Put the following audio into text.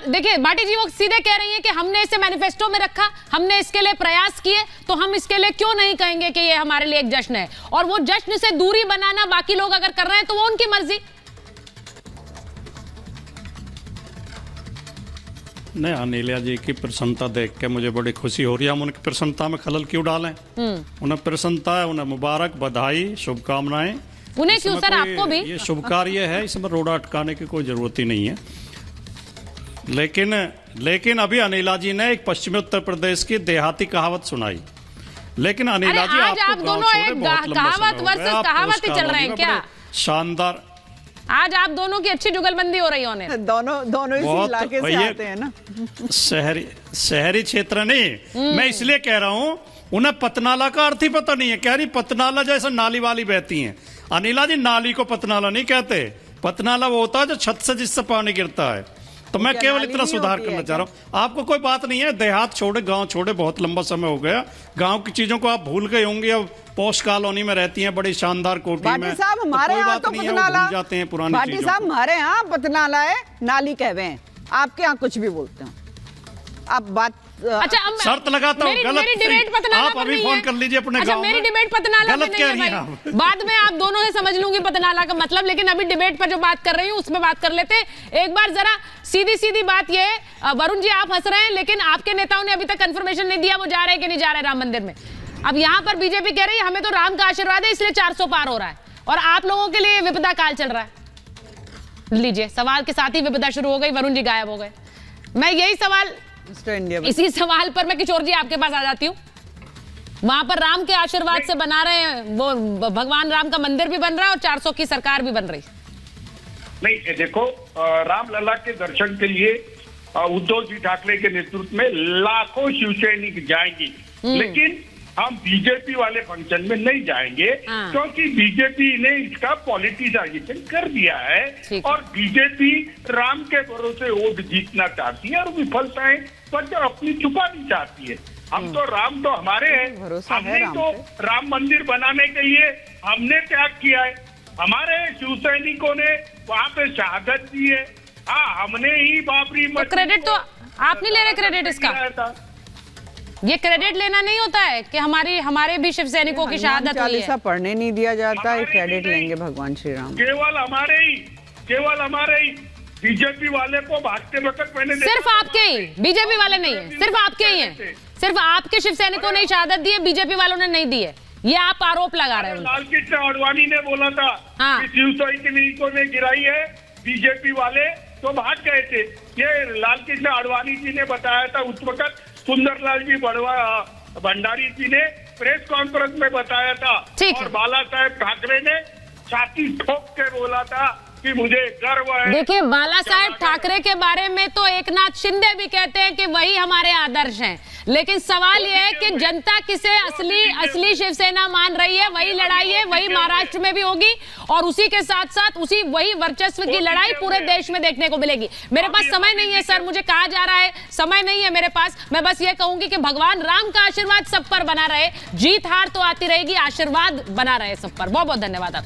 देखिए भाटी जी वो सीधे कह रही हैं कि हमने इसे मैनिफेस्टो में रखा, हमने इसके लिए प्रयास किए, तो हम इसके लिए क्यों नहीं कहेंगे कि ये हमारे लिए एक जश्न है। और वो जश्न से दूरी बनाना बाकी लोग अगर कर रहे हैं तो वो उनकी मर्जी। नहीं, अनिला जी की प्रसन्नता देख के मुझे बड़ी खुशी हो रही है। हम उनकी प्रसन्नता में खलल क्यों डालें? उन्हें प्रसन्नता है, उन्हें मुबारक, बधाई, शुभकामनाएं। उन्हें क्यों सर, आपको भी। ये शुभ कार्य है, इसमें रोड़ा अटकाने की कोई जरूरत ही नहीं है। लेकिन अभी अनिला जी ने एक पश्चिमी उत्तर प्रदेश की देहाती कहावत सुनाई। लेकिन अनिला जी आज आप दोनों एक कहावत वर्सेस कहावत ही चल रहे हैं क्या? शानदार। आज आप दोनों की अच्छी जुगलबंदी हो रही है। दोनों इसी इलाके से आते हैं ना। शहरी क्षेत्र नहीं, मैं इसलिए कह रहा हूं, उन्हें पतनाला का अर्थ ही पता नहीं है। कह रही पतनाला जैसे नाली वाली बहती हैं। अनिला जी नाली को पतनाला नहीं कहते, पतनाला वो होता है जो छत से जिससे पानी गिरता है। तो मैं केवल इतना सुधार करना चाह रहा हूँ। आपको कोई बात नहीं है, देहात छोड़े, गांव छोड़े, बहुत लंबा समय हो गया। गांव की चीजों को आप भूल गए होंगे। अब पोस्ट कॉलोनी में रहती हैं, बड़ी शानदार कोठी में। भाटी साहब हमारे यहाँ तो पतनाला जाते हैं पुरानी भाटी साहब हमारे यहाँ पतनाला है, नाली कहवे हैं। आपके यहाँ कुछ भी बोलते हैं। आप बात अच्छा शर्त लगाता हूँ, गलत। मेरी डिबेट पतनाला आप अभी फोन कर लीजिए अपने गांव में। मेरी डिबेट पतनाला गलत कह रही हैं आप। बाद में आप दोनों से समझ लूंगी पतनाला का मतलब, लेकिन अभी डिबेट पर जो बात कर रही हूँ उसमें बात कर लेते हैं। एक बार जरा सीधी बात ये है, वरुण जी आप हंस रहे हैं, लेकिन आपके नेताओं ने अभी तक कंफर्मेशन नहीं दिया वो जा रहे हैं कि नहीं जा रहे राम मंदिर में। अब यहाँ पर बीजेपी कह रही है हमें तो राम का आशीर्वाद है इसलिए 400 पार हो रहा है, और आप लोगों के लिए विपदा काल चल रहा है। लीजिए, सवाल के साथ ही विपदा शुरू हो गई, वरुण जी गायब हो गए। मैं यही सवाल, इसी सवाल पर मैं किशोर जी आपके पास आ जाती हूँ। वहां पर राम के आशीर्वाद से बना रहे हैं, वो भगवान राम का मंदिर भी बन रहा है और 400 की सरकार भी बन रही। नहीं देखो, राम लला के दर्शन के लिए उद्धव जी ठाकरे के नेतृत्व में लाखों शिवसैनिक जाएंगी, लेकिन हम बीजेपी वाले फंक्शन में नहीं जाएंगे, क्योंकि बीजेपी ने इसका पॉलिटिसाइजेशन कर दिया है और बीजेपी राम के भरोसे वोट जीतना चाहती है और विफलताएं पर अपनी छुपानी चाहती है। हम तो राम तो हमारे हैं, हमने तो राम मंदिर बनाने के लिए हमने त्याग किया है। हमारे शिवसैनिकों ने वहां पे शहादत दी है। हाँ, हमने ही बाबरी मस्जिद, तो क्रेडिट तो आप नहीं ले रहे क्रेडिट इसका। ये क्रेडिट लेना नहीं होता है कि हमारे भी शिव सैनिकों की शहादत हुई है। पढ़ने नहीं दिया जाता है, क्रेडिट लेंगे भगवान श्री राम। केवल हमारे ही बीजेपी वाले को भागते वक्त मैंने सिर्फ आपके ही, बीजेपी वाले नहीं है, सिर्फ आपके ही हैं। सिर्फ आपके शिव सैनिकों ने शहादत दी है, बीजेपी वालों ने नहीं दी है। ये आप आरोप लगा रहे हैं। लाल कृष्ण आडवाणी ने बोला था कि शिव सैनिकों ने गिराई है, बीजेपी वाले तो भाग गए थे। ये लाल कृष्ण आडवाणी जी ने बताया था उस वक्त, सुंदरलाल जी भंडारी जी ने प्रेस कॉन्फ्रेंस में बताया था, और बाला साहेब ठाकरे ने छाती ठोक के बोला था कि मुझे गर्व है। देखिए, बाला साहेब ठाकरे के बारे में तो एकनाथ शिंदे भी कहते हैं कि वही हमारे आदर्श हैं, लेकिन सवाल यह है कि जनता किसे असली शिवसेना मान रही है। वही लड़ाई है, वही महाराष्ट्र में भी होगी, और उसी के साथ साथ वही वर्चस्व की लड़ाई पूरे देश में देखने को मिलेगी। मेरे पास समय नहीं है सर, मुझे कहा जा रहा है समय नहीं है मेरे पास। मैं बस ये कहूंगी कि भगवान राम का आशीर्वाद सब पर बना रहे, जीत हार तो आती रहेगी, आशीर्वाद बना रहे सब पर। बहुत बहुत धन्यवाद आप।